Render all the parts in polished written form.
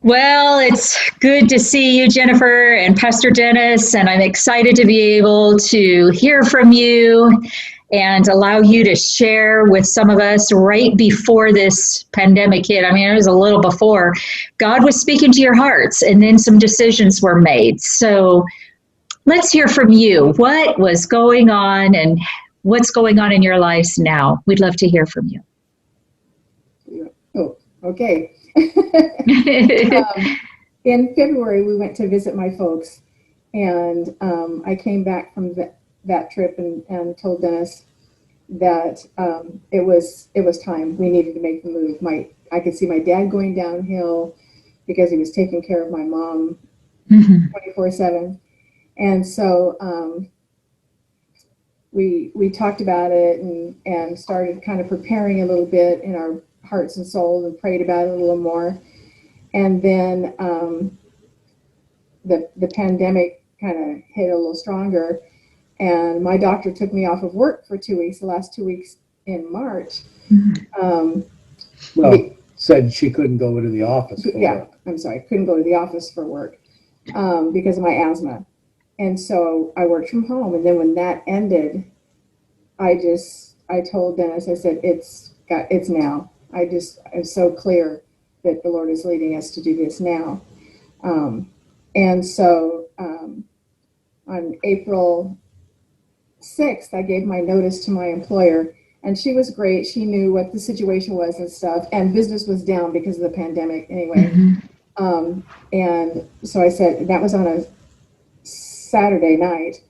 Well, it's good to see you, Jenifer and Pastor Dennis, and I'm excited to be able to hear from you and allow you to share with some of us right before this pandemic hit. I mean, it was a little before. God was speaking to your hearts, and then some decisions were made. So let's hear from you. What was going on and what's going on in your lives now? We'd love to hear from you. Oh, okay. In February, we went to visit my folks, and I came back from that trip and told Dennis that it was time. We needed to make the move. I could see my dad going downhill because he was taking care of my mom 24/7, and so we talked about it and started kind of preparing a little bit in our hearts and souls and prayed about it a little more. And then the pandemic kind of hit a little stronger, and my doctor took me off of work for 2 weeks, the last 2 weeks in March. Said she couldn't go to the office for work. I'm sorry, couldn't go to the office for work because of my asthma. And so I worked from home. And then when that ended, I told Dennis, I said, it's now. I'm so clear that the Lord is leading us to do this now. And so on April 6th, I gave my notice to my employer, and she was great. She knew what the situation was and stuff, and business was down because of the pandemic anyway. And so I said, that was on a Saturday night,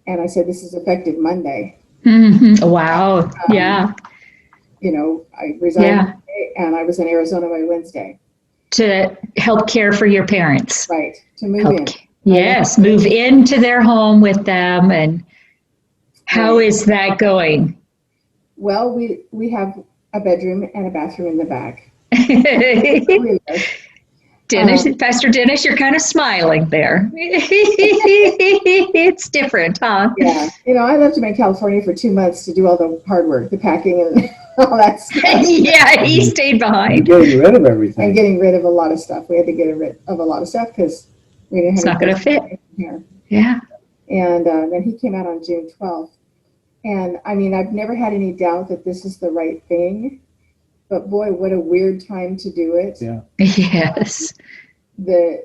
and I said, this is effective Monday. Wow. Yeah. You know, I resigned and I was in Arizona by Wednesday. To help care for your parents. Right. To move in. Yes, move into their home with them. And how is that going? Well, we have a bedroom and a bathroom in the back. Dennis, Pastor Dennis, you're kind of smiling there. It's different, huh? Yeah. You know, I left him in California for 2 months to do all the hard work, the packing and all that stuff. Yeah, he stayed behind. Getting rid of everything. And getting rid of a lot of stuff. We had to get rid of a lot of stuff because we didn't have it's not going to fit here. Yeah. And then he came out on June 12th. And I mean, I've never had any doubt that this is the right thing. But boy, what a weird time to do it. Yeah. Yes. The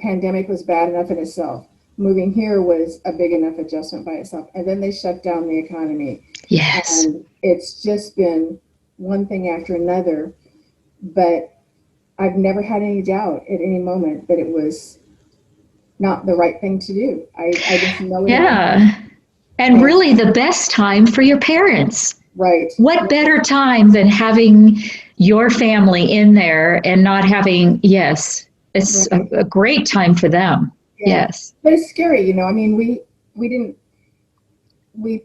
pandemic was bad enough in itself. Moving here was a big enough adjustment by itself. And then they shut down the economy. Yes. And it's just been one thing after another. But I've never had any doubt at any moment that it was not the right thing to do. I just know it. Yeah. And really the best time for your parents. Right. What better time than having your family in there and not having, it's a great time for them. Yeah. Yes. But it's scary, you know. I mean, we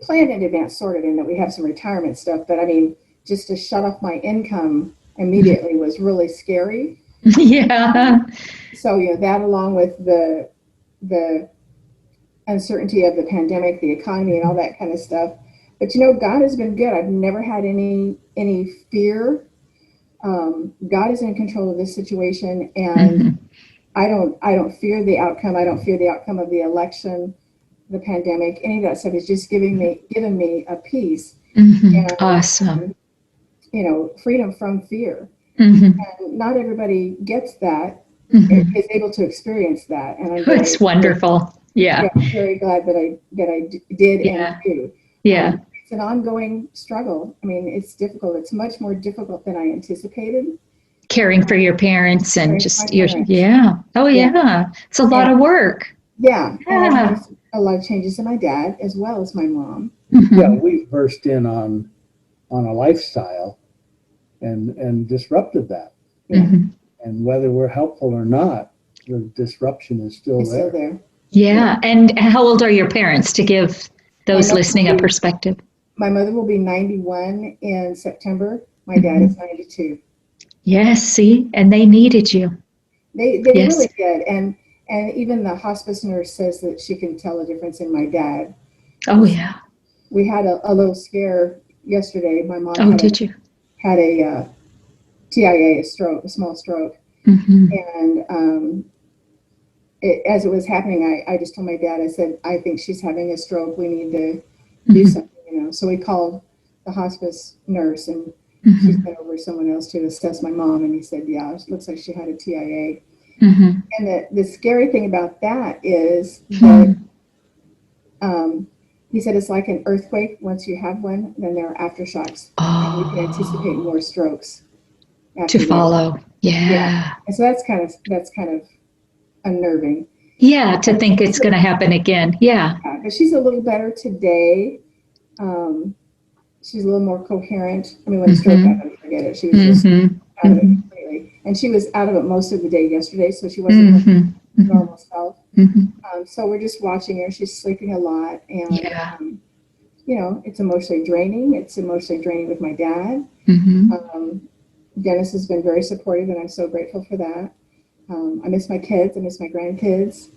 planned in advance sort of in that we have some retirement stuff, but I mean, just to shut off my income immediately was really scary. Yeah. So, you know, that along with the uncertainty of the pandemic, the economy and all that kind of stuff. But you know, God has been good. I've never had any fear. God is in control of this situation, and I don't fear the outcome. I don't fear the outcome of the election, the pandemic, any of that stuff. Is just given me a peace. And, awesome. You know, freedom from fear. And not everybody gets that. Is able to experience that, and It's wonderful. Yeah. I'm very glad that I did and do. Yeah. It's an ongoing struggle. I mean, it's difficult. It's much more difficult than I anticipated. Caring for your parents and just, parents. yeah. Oh, yeah. It's a lot of work. Yeah. And I have a lot of changes in my dad as well as my mom. Yeah, we burst in on a lifestyle and disrupted that. And whether we're helpful or not, the disruption is still there. Yeah. And how old are your parents, to give those listening a perspective? My mother will be 91 in September. My dad is 92. Yes, see, and they needed you. They really did. And even the hospice nurse says that she can tell a difference in my dad. Oh, yeah. We had a little scare yesterday. My mom did you? Had a TIA, a small stroke. And as it was happening, I just told my dad, I said, I think she's having a stroke. We need to do something, you know. So we called the hospice nurse, and she sent over someone else to assess my mom, and he said, yeah, it looks like she had a TIA. And the scary thing about that is that he said it's like an earthquake. Once you have one, then there are aftershocks. And we can anticipate more strokes to follow. Yeah. And so that's kind of unnerving. Yeah, to think it's going to happen again. Yeah. But she's a little better today. She's a little more coherent. I mean, when the stroke happened, forget it. She was just out of it completely. And she was out of it most of the day yesterday, so she wasn't her normal self. So we're just watching her. She's sleeping a lot. And, you know, it's emotionally draining. It's emotionally draining with my dad. Dennis has been very supportive, and I'm so grateful for that. I miss my kids. I miss my grandkids.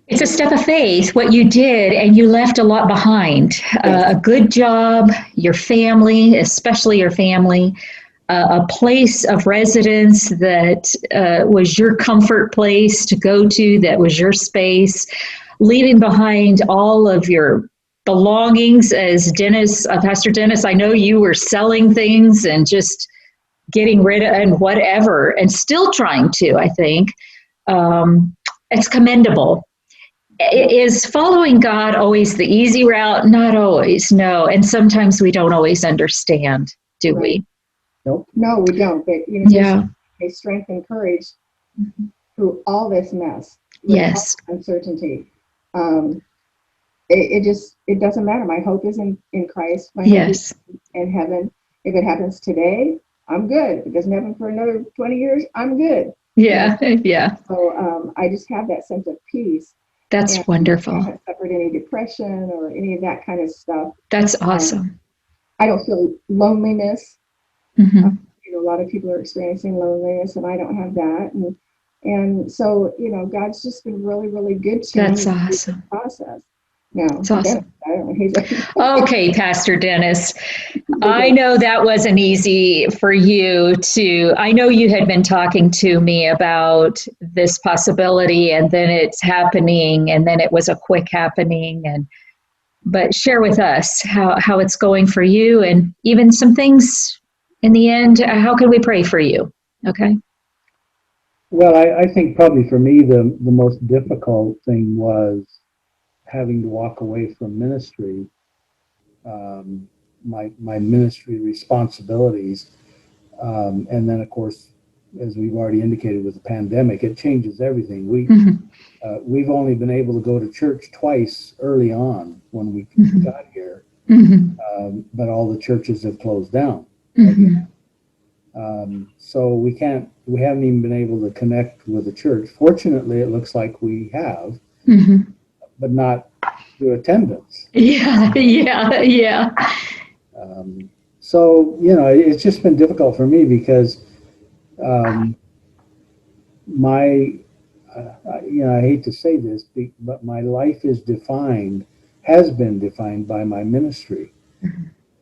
It's a step of faith, what you did, and you left a lot behind. A good job, your family, especially your family, a place of residence that was your comfort place to go to, that was your space, leaving behind all of your belongings. As Dennis, Pastor Dennis, I know you were selling things and just getting rid of and whatever, and still trying to, I think. It's commendable. Is following God always the easy route? Not always, no. And sometimes we don't always understand, do we? Nope. No, we don't. But, you know, there's strength and courage through all this mess. Yes. Uncertainty. It doesn't matter. My hope is in Christ. My hope is in heaven. If it happens today, I'm good. If it doesn't happen for another 20 years, I'm good. Yeah, yeah. So I just have that sense of peace. That's wonderful. I haven't suffered any depression or any of that kind of stuff. That's awesome. I don't feel loneliness. You know, a lot of people are experiencing loneliness, and I don't have that. And so, you know, God's just been really, really good to me. That's awesome. Process. No, that's awesome. I don't know. He's like, okay, Pastor Dennis. I know that wasn't easy for you to, I know you had been talking to me about this possibility, and then it's happening, and then it was a quick happening. But share with us how it's going for you, and even some things in the end. How can we pray for you? Okay. Well, I think probably for me, the most difficult thing was having to walk away from ministry, my ministry responsibilities. And then, of course, as we've already indicated with the pandemic, it changes everything. We've only been able to go to church twice early on when we got here, but all the churches have closed down. So we haven't even been able to connect with the church. Fortunately, it looks like we have, but not through attendance. Yeah. So, you know, it's just been difficult for me because I hate to say this, but my life has been defined by my ministry,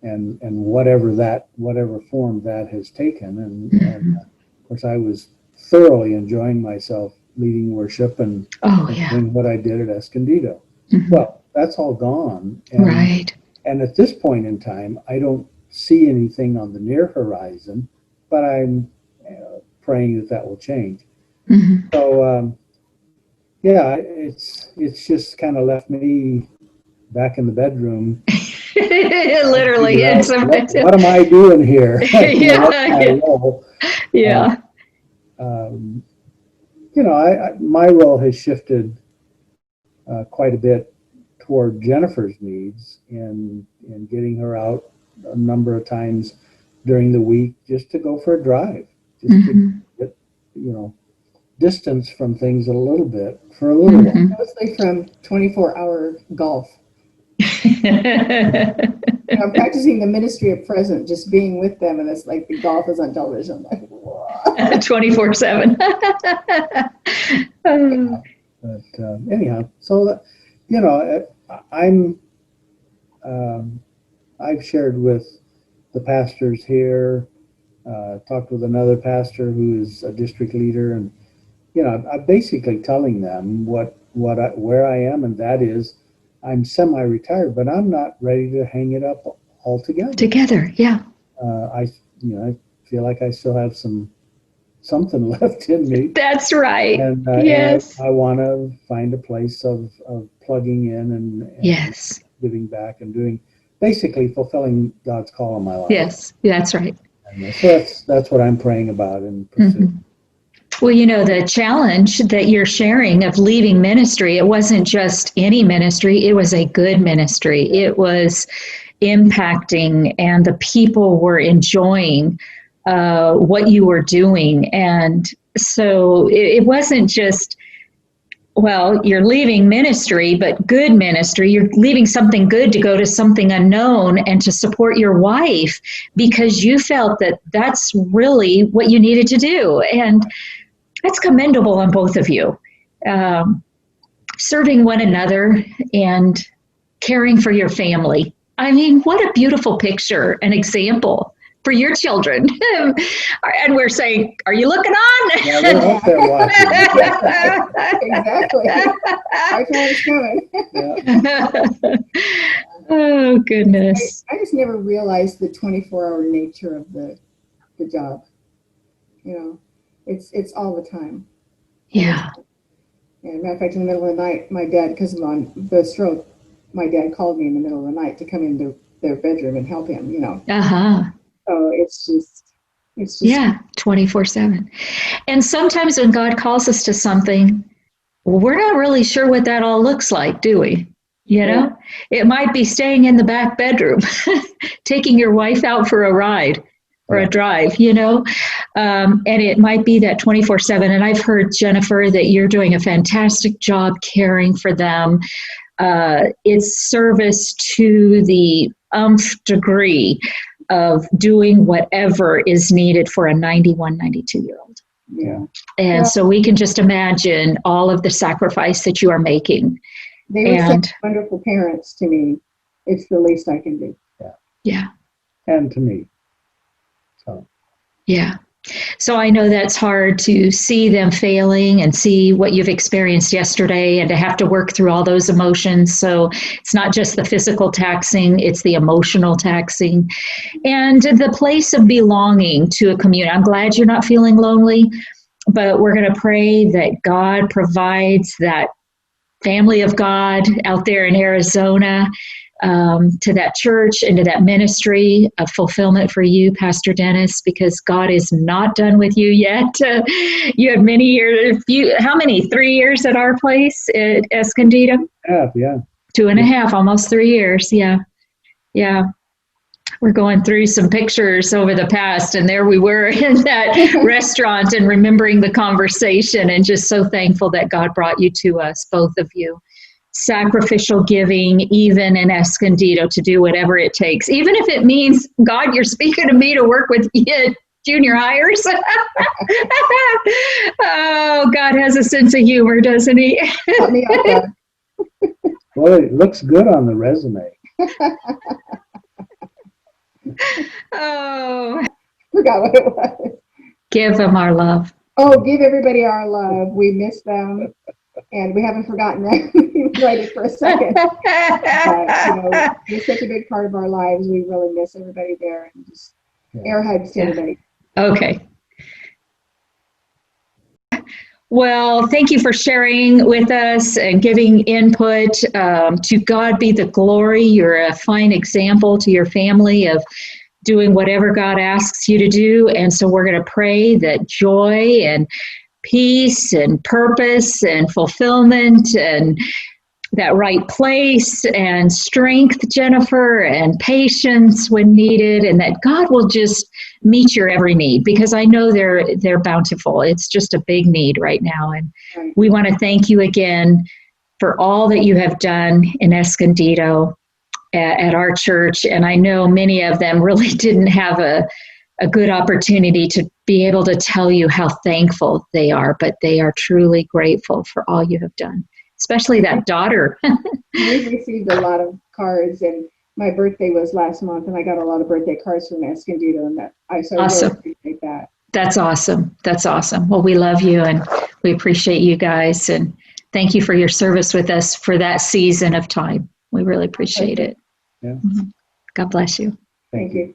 and whatever form that has taken. And of course, I was thoroughly enjoying myself leading worship and doing what I did at Escondido. Well, that's all gone. And at this point in time, I don't see anything on the near horizon, but I'm praying that will change. So, it's just kind of left me back in the bedroom. Literally. What am I doing here? My role has shifted quite a bit toward Jenifer's needs and getting her out a number of times during the week just to go for a drive, just to get, distance from things a little bit for a little while. Mostly from 24-hour golf. I'm practicing the ministry of present, just being with them, and it's like the golf is on television. I'm like, whoa. 24/7. But anyhow, so I've shared with the pastors here Talked with another pastor who is a district leader, and I'm basically telling them where I am, and that is, I'm semi-retired, but I'm not ready to hang it up altogether. Yeah. I feel like I still have something left in me. That's right. And yes. I want to find a place of plugging in and yes. giving back and basically fulfilling God's call in my life. Yes, that's right. And so that's what I'm praying about and pursuing. Mm-hmm. Well, the challenge that you're sharing of leaving ministry, it wasn't just any ministry, it was a good ministry. It was impacting, and the people were enjoying what you were doing. And so it wasn't just, well, you're leaving ministry, but good ministry. You're leaving something good to go to something unknown and to support your wife because you felt that that's really what you needed to do. And that's commendable on both of you. Serving one another and caring for your family. I mean, what a beautiful picture, an example for your children. And we're saying, are you looking on? Yeah, we're out there watching. Exactly. I know it's coming. Oh, goodness. I just never realized the 24-hour nature of the job. It's all the time. Yeah. And matter of fact, in the middle of the night, my dad, because of the stroke, my dad called me in the middle of the night to come into their bedroom and help him, Uh-huh. So it's just yeah, 24/7. And sometimes when God calls us to something, we're not really sure what that all looks like, do we? It might be staying in the back bedroom, taking your wife out for a ride or a drive, and it might be that 24/7. And I've heard, Jenifer, that you're doing a fantastic job caring for them. It's service to the nth degree of doing whatever is needed for a 91, 92-year-old. Yeah. And so we can just imagine all of the sacrifice that you are making. They were such wonderful parents to me. It's the least I can do. Yeah. And to me. So. Yeah. So I know that's hard to see them failing and see what you've experienced yesterday and to have to work through all those emotions. So it's not just the physical taxing, it's the emotional taxing and the place of belonging to a community. I'm glad you're not feeling lonely, but we're going to pray that God provides that family of God out there in Arizona, to that church and to that ministry of fulfillment for you, Pastor Dennis, because God is not done with you yet. You have many years, how many? 3 years at our place at Escondido? Yeah. 2.5, almost 3 years. Yeah. We're going through some pictures over the past, and there we were in that restaurant and remembering the conversation, and just so thankful that God brought you to us, both of you. Sacrificial giving, even in Escondido, to do whatever it takes, even if it means, God, you're speaking to me to work with junior hires. Oh, God has a sense of humor, doesn't he? Help me out there. Well, it looks good on the resume. Oh, Forgot what it was. give them our love. Oh, give everybody our love. We miss them, and we haven't forgotten them. Right for a second. It's such a big part of our lives. We really miss everybody there, and just air hugs to everybody. Okay. Well, thank you for sharing with us and giving input. To God be the glory. You're a fine example to your family of doing whatever God asks you to do. And so we're going to pray that joy and peace and purpose and fulfillment and that right place and strength, Jenifer, and patience when needed, and that God will just meet your every need, because I know they're bountiful. It's just a big need right now. And we want to thank you again for all that you have done in Escondido at our church. And I know many of them really didn't have a good opportunity to be able to tell you how thankful they are, but they are truly grateful for all you have done, especially that daughter. We received a lot of cards, and my birthday was last month, and I got a lot of birthday cards from Escondido, and that I so awesome. Really That's awesome. That's awesome. Well, we love you and we appreciate you guys. And thank you for your service with us for that season of time. We really appreciate it. Yeah. God bless you. Thank you.